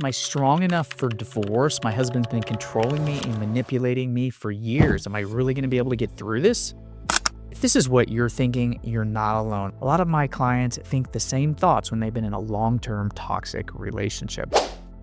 Am I strong enough for divorce? My husband's been controlling me and manipulating me for years. Am I really going to be able to get through this? If this is what you're thinking, you're not alone. A lot of my clients think the same thoughts when they've been in a long-term toxic relationship.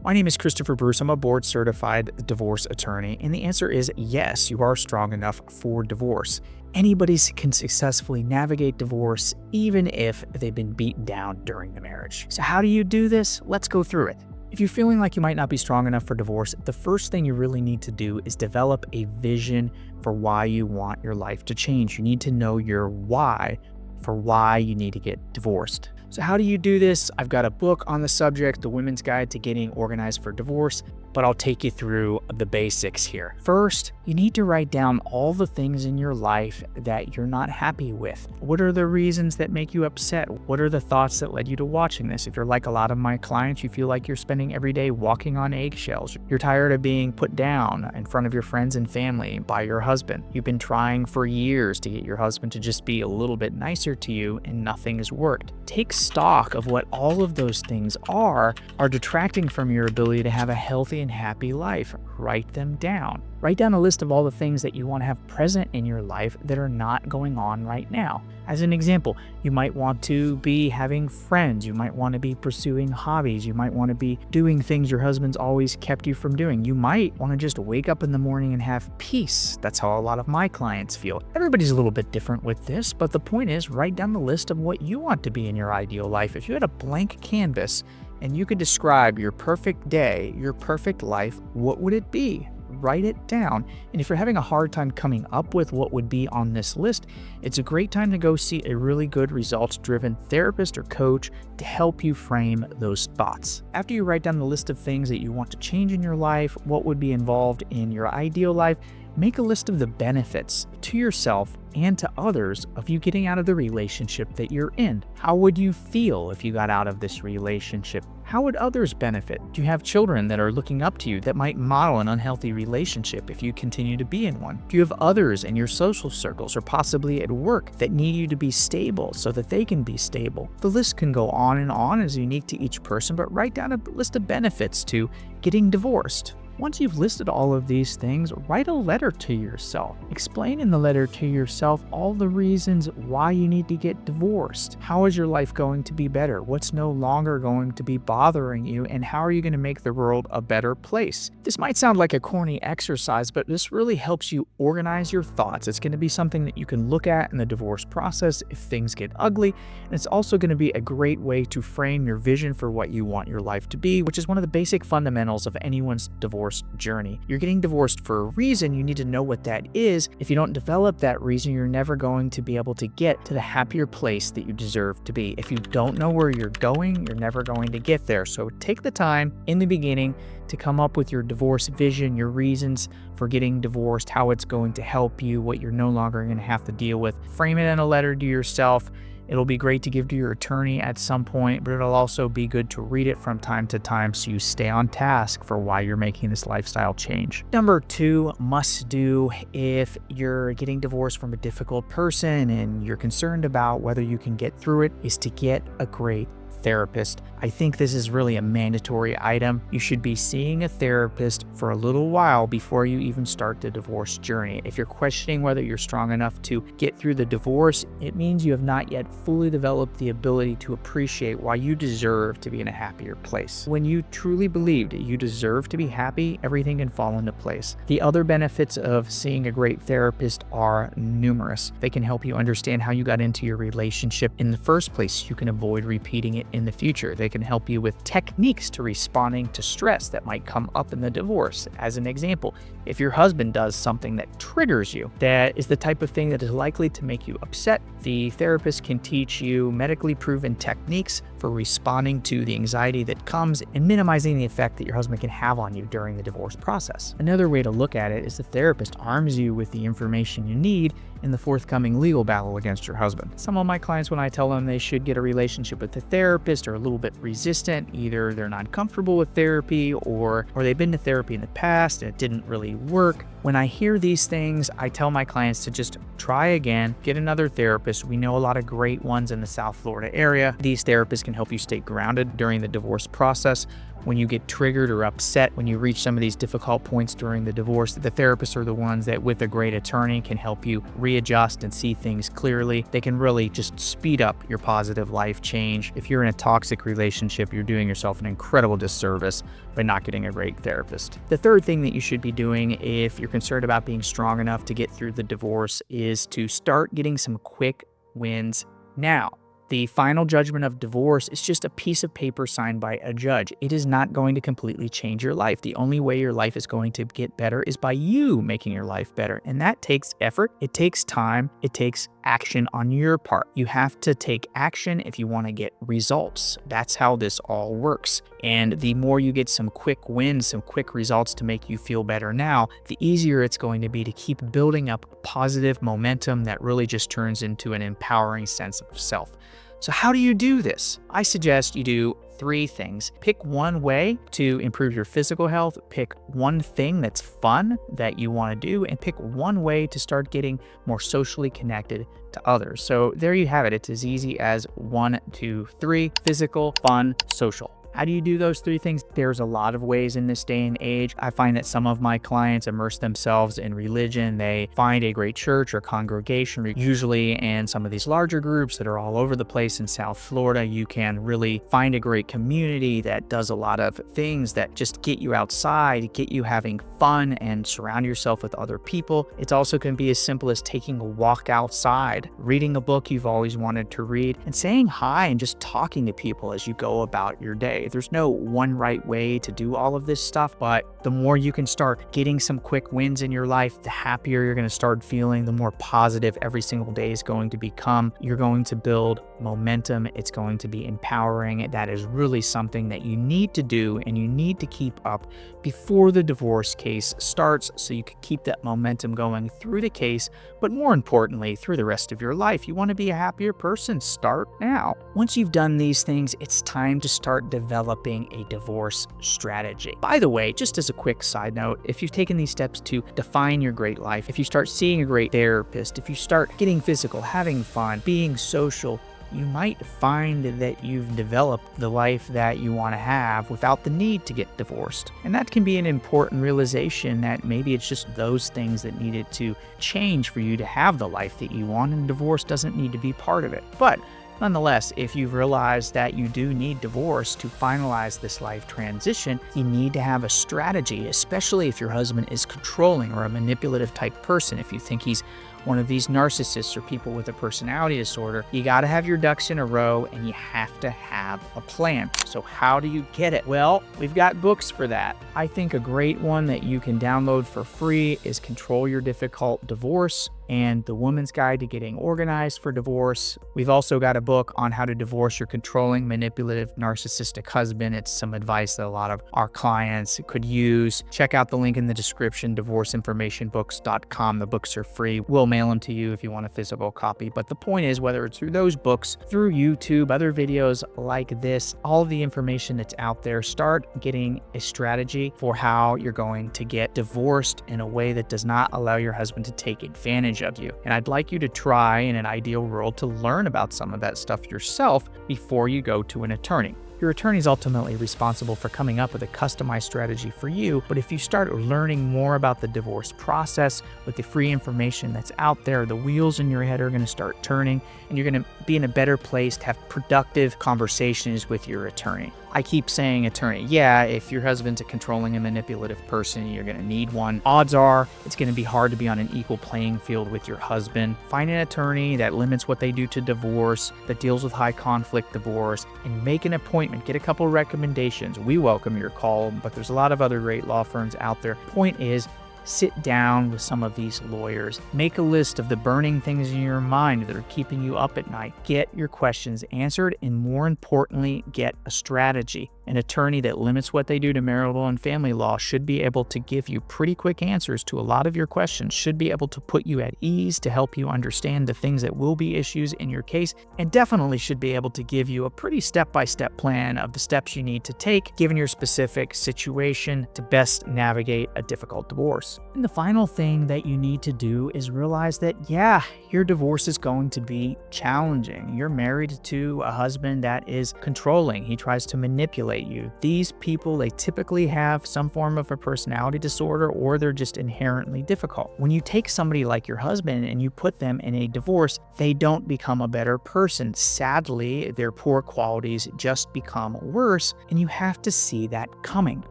My name is Christopher Bruce. I'm a board-certified divorce attorney, and the answer is yes, you are strong enough for divorce. Anybody can successfully navigate divorce, even if they've been beaten down during the marriage. So how do you do this? Let's go through it. If you're feeling like you might not be strong enough for divorce, the first thing you really need to do is develop a vision for why you want your life to change. You need to know your why for why you need to get divorced. So how do you do this? I've got a book on the subject, The Women's Guide to Getting Organized for Divorce, but I'll take you through the basics here. First, you need to write down all the things in your life that you're not happy with. What are the reasons that make you upset? What are the thoughts that led you to watching this? If you're like a lot of my clients, you feel like you're spending every day walking on eggshells. You're tired of being put down in front of your friends and family by your husband. You've been trying for years to get your husband to just be a little bit nicer to you and nothing has worked. Take stock of what all of those things are detracting from your ability to have a healthy and happy life. Write them down. Write down a list of all the things that you want to have present in your life that are not going on right now. As an example, you might want to be having friends. You might want to be pursuing hobbies. You might want to be doing things your husband's always kept you from doing. You might want to just wake up in the morning and have peace. That's how a lot of my clients feel. Everybody's a little bit different with this, but the point is, write down the list of what you want to be in your ideal life. If you had a blank canvas and you could describe your perfect day, your perfect life, what would it be? Write it down. And if you're having a hard time coming up with what would be on this list, it's a great time to go see a really good results-driven therapist or coach to help you frame those thoughts. After you write down the list of things that you want to change in your life, what would be involved in your ideal life, make a list of the benefits to yourself and to others of you getting out of the relationship that you're in. How would you feel if you got out of this relationship? How would others benefit? Do you have children that are looking up to you that might model an unhealthy relationship if you continue to be in one? Do you have others in your social circles or possibly at work that need you to be stable so that they can be stable? The list can go on and on, is unique to each person, but write down a list of benefits to getting divorced. Once you've listed all of these things, write a letter to yourself. Explain in the letter to yourself all the reasons why you need to get divorced. How is your life going to be better? What's no longer going to be bothering you? And how are you going to make the world a better place? This might sound like a corny exercise, but this really helps you organize your thoughts. It's going to be something that you can look at in the divorce process if things get ugly. And it's also going to be a great way to frame your vision for what you want your life to be, which is one of the basic fundamentals of anyone's divorce journey. You're getting divorced for a reason. You need to know what that is. If you don't develop that reason, you're never going to be able to get to the happier place that you deserve to be. If you don't know where you're going, you're never going to get there. So take the time in the beginning to come up with your divorce vision, your reasons for getting divorced, how it's going to help you, what you're no longer going to have to deal with. Frame it in a letter to yourself. It'll be great to give to your attorney at some point, but it'll also be good to read it from time to time so you stay on task for why you're making this lifestyle change. Number 2, must do if you're getting divorced from a difficult person and you're concerned about whether you can get through it, is to get a great therapist. I think this is really a mandatory item. You should be seeing a therapist for a little while before you even start the divorce journey. If you're questioning whether you're strong enough to get through the divorce, it means you have not yet fully developed the ability to appreciate why you deserve to be in a happier place. When you truly believe that you deserve to be happy, everything can fall into place. The other benefits of seeing a great therapist are numerous. They can help you understand how you got into your relationship in the first place. You can avoid repeating it in the future. They can help you with techniques to responding to stress that might come up in the divorce. As an example, if your husband does something that triggers you, that is the type of thing that is likely to make you upset, the therapist can teach you medically proven techniques for responding to the anxiety that comes and minimizing the effect that your husband can have on you during the divorce process. Another way to look at it is the therapist arms you with the information you need in the forthcoming legal battle against your husband. Some of my clients, when I tell them they should get a relationship with a therapist, are a little bit resistant. Either they're not comfortable with therapy or they've been to therapy in the past and it didn't really work. When I hear these things, I tell my clients to just try again, get another therapist. We know a lot of great ones in the South Florida area. These therapists can help you stay grounded during the divorce process. when you get triggered or upset, when you reach some of these difficult points during the divorce, the therapists are the ones that, with a great attorney, can help you readjust and see things clearly. They can really just speed up your positive life change. If you're in a toxic relationship, you're doing yourself an incredible disservice by not getting a great therapist. The third thing that you should be doing if you're concerned about being strong enough to get through the divorce is to start getting some quick wins now. The final judgment of divorce is just a piece of paper signed by a judge. It is not going to completely change your life. The only way your life is going to get better is by you making your life better. And that takes effort. It takes time. It takes action on your part. You have to take action if you want to get results. That's how this all works. And the more you get some quick wins, some quick results to make you feel better now, the easier it's going to be to keep building up positive momentum that really just turns into an empowering sense of self. So how do you do this? I suggest you do 3 things. Pick one way to improve your physical health, pick one thing that's fun that you want to do, and pick one way to start getting more socially connected to others. So there you have it. It's as easy as 1, 2, 3, physical, fun, social. How do you do those 3 things? There's a lot of ways in this day and age. I find that some of my clients immerse themselves in religion. They find a great church or congregation, usually in some of these larger groups that are all over the place in South Florida. You can really find a great community that does a lot of things that just get you outside, get you having fun, and surround yourself with other people. It also can be as simple as taking a walk outside, reading a book you've always wanted to read, and saying hi and just talking to people as you go about your day. There's no one right way to do all of this stuff, but the more you can start getting some quick wins in your life, the happier you're going to start feeling, the more positive every single day is going to become. You're going to build momentum. It's going to be empowering. That is really something that you need to do and you need to keep up before the divorce case starts so you can keep that momentum going through the case, but more importantly, through the rest of your life. You want to be a happier person, start now. Once you've done these things, it's time to start developing a divorce strategy. By the way, just as a quick side note, if you've taken these steps to define your great life, if you start seeing a great therapist, if you start getting physical, having fun, being social, you might find that you've developed the life that you want to have without the need to get divorced. And that can be an important realization that maybe it's just those things that needed to change for you to have the life that you want, and divorce doesn't need to be part of it. But nonetheless, if you've realized that you do need divorce to finalize this life transition, you need to have a strategy, especially if your husband is controlling or a manipulative type person. If you think he's one of these narcissists or people with a personality disorder, you got to have your ducks in a row and you have to have a plan. So how do you get it? Well, we've got books for that. I think a great one that you can download for free is Control Your Difficult Divorce and The Woman's Guide to Getting Organized for Divorce. We've also got a book on how to divorce your controlling, manipulative, narcissistic husband. It's some advice that a lot of our clients could use. Check out the link in the description, divorceinformationbooks.com. The books are free. We'll mail them to you if you want a physical copy. But the point is, whether it's through those books, through YouTube, other videos like this, all of the information that's out there, start getting a strategy for how you're going to get divorced in a way that does not allow your husband to take advantage of you. And I'd like you to try, in an ideal world, to learn about some of that stuff yourself before you go to an attorney. Your attorney is ultimately responsible for coming up with a customized strategy for you, but if you start learning more about the divorce process with the free information that's out there, the wheels in your head are going to start turning, and you're going to be in a better place to have productive conversations with your attorney. I keep saying attorney. Yeah, if your husband's a controlling and manipulative person, you're going to need one. Odds are it's going to be hard to be on an equal playing field with your husband. Find an attorney that limits what they do to divorce, that deals with high conflict divorce, and make an appointment. Get a couple recommendations. We welcome your call, but there's a lot of other great law firms out there. Point is, sit down with some of these lawyers. Make a list of the burning things in your mind that are keeping you up at night. Get your questions answered, and more importantly, get a strategy. An attorney that limits what they do to marital and family law should be able to give you pretty quick answers to a lot of your questions, should be able to put you at ease to help you understand the things that will be issues in your case, and definitely should be able to give you a pretty step-by-step plan of the steps you need to take given your specific situation to best navigate a difficult divorce. divorce. And the final thing that you need to do is realize that, yeah, your divorce is going to be challenging. You're married to a husband that is controlling. He tries to manipulate you. These people, they typically have some form of a personality disorder, or they're just inherently difficult. When you take somebody like your husband and you put them in a divorce, they don't become a better person. Sadly, their poor qualities just become worse, and you have to see that coming.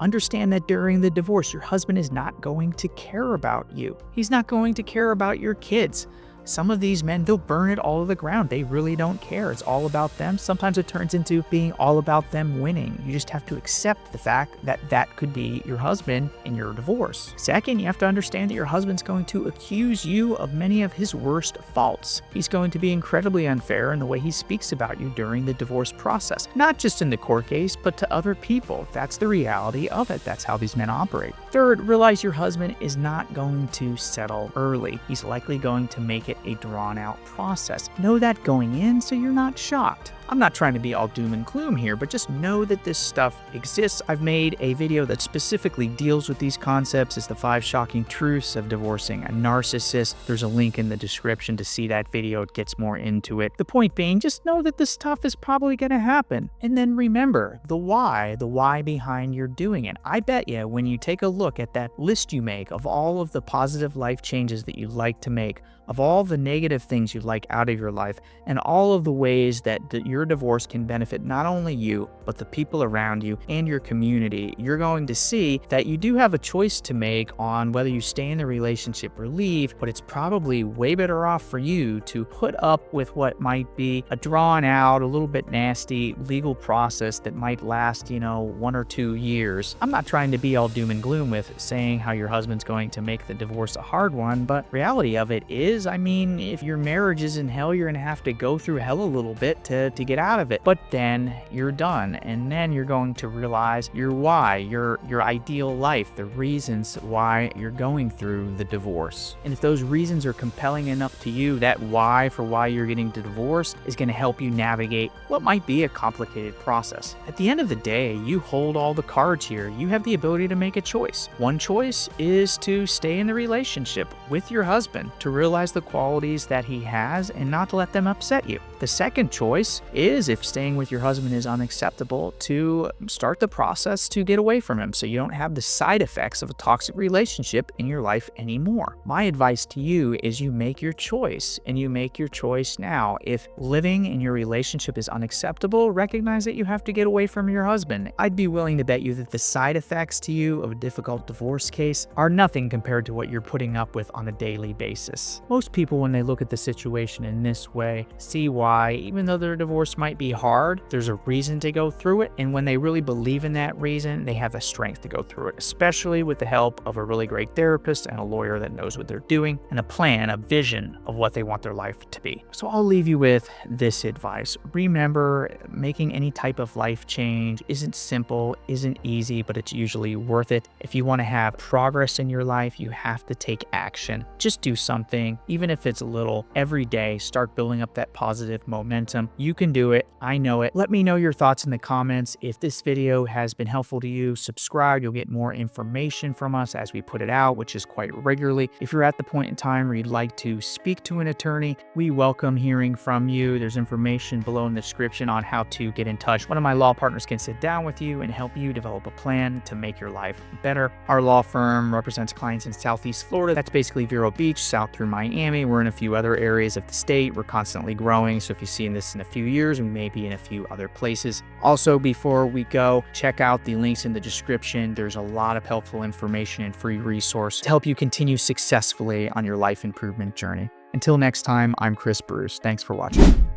Understand that during the divorce, your husband is not going to care about you. He's not going to care about your kids. Some of these men, they'll burn it all to the ground. They really don't care. It's all about them. Sometimes it turns into being all about them winning. You just have to accept the fact that that could be your husband in your divorce. Second, you have to understand that your husband's going to accuse you of many of his worst faults. He's going to be incredibly unfair in the way he speaks about you during the divorce process, not just in the court case, but to other people. That's the reality of it. That's how these men operate. Third, realize your husband is not going to settle early. He's likely going to make it a drawn-out process. Know that going in so you're not shocked. I'm not trying to be all doom and gloom here, but just know that this stuff exists. I've made a video that specifically deals with these concepts. It's the 5 shocking truths of divorcing a narcissist. There's a link in the description to see that video. It gets more into it. The point being, just know that this stuff is probably going to happen. And then remember the why behind your doing it. I bet you when you take a look at that list you make of all of the positive life changes that you'd like to make, of all the negative things you'd like out of your life, and all of the ways that your divorce can benefit not only you, but the people around you and your community, you're going to see that you do have a choice to make on whether you stay in the relationship or leave, but it's probably way better off for you to put up with what might be a drawn out, a little bit nasty legal process that might last, 1 or 2 years. I'm not trying to be all doom and gloom with saying how your husband's going to make the divorce a hard one, but reality of it is, if your marriage is in hell, you're going to have to go through hell a little bit to get out of it. But then you're done, and then you're going to realize your why, your ideal life, the reasons why you're going through the divorce. And if those reasons are compelling enough to you, that why for why you're getting divorced is going to help you navigate what might be a complicated process. At the end of the day, you hold all the cards here. You have the ability to make a choice. One choice is to stay in the relationship with your husband, to realize the qualities that he has and not to let them upset you. The second choice is, if staying with your husband is unacceptable, to start the process to get away from him so you don't have the side effects of a toxic relationship in your life anymore. My advice to you is you make your choice, and you make your choice now. If living in your relationship is unacceptable, recognize that you have to get away from your husband. I'd be willing to bet you that the side effects to you of a difficult divorce case are nothing compared to what you're putting up with on a daily basis. Most people, when they look at the situation in this way, see why, even though their divorce might be hard, there's a reason to go through it. And when they really believe in that reason, they have the strength to go through it, especially with the help of a really great therapist and a lawyer that knows what they're doing, and a plan, a vision of what they want their life to be. So I'll leave you with this advice. Remember, making any type of life change isn't simple, isn't easy, but it's usually worth it. If you want to have progress in your life, you have to take action. Just do something, even if it's a little, every day. Start building up that positive momentum. You can do it. I know it. Let me know your thoughts in the comments. If this video has been helpful to you, subscribe. You'll get more information from us as we put it out, which is quite regularly. If you're at the point in time where you'd like to speak to an attorney, we welcome hearing from you. There's information below in the description on how to get in touch. One of my law partners can sit down with you and help you develop a plan to make your life better. Our law firm represents clients in Southeast Florida. That's basically Vero Beach, south through Miami. We're in a few other areas of the state. We're constantly growing. So if you're seeing this in a few years, we may be in a few other places. Also, before we go, check out the links in the description. There's a lot of helpful information and free resource to help you continue successfully on your life improvement journey. Until next time, I'm Chris Bruce. Thanks for watching.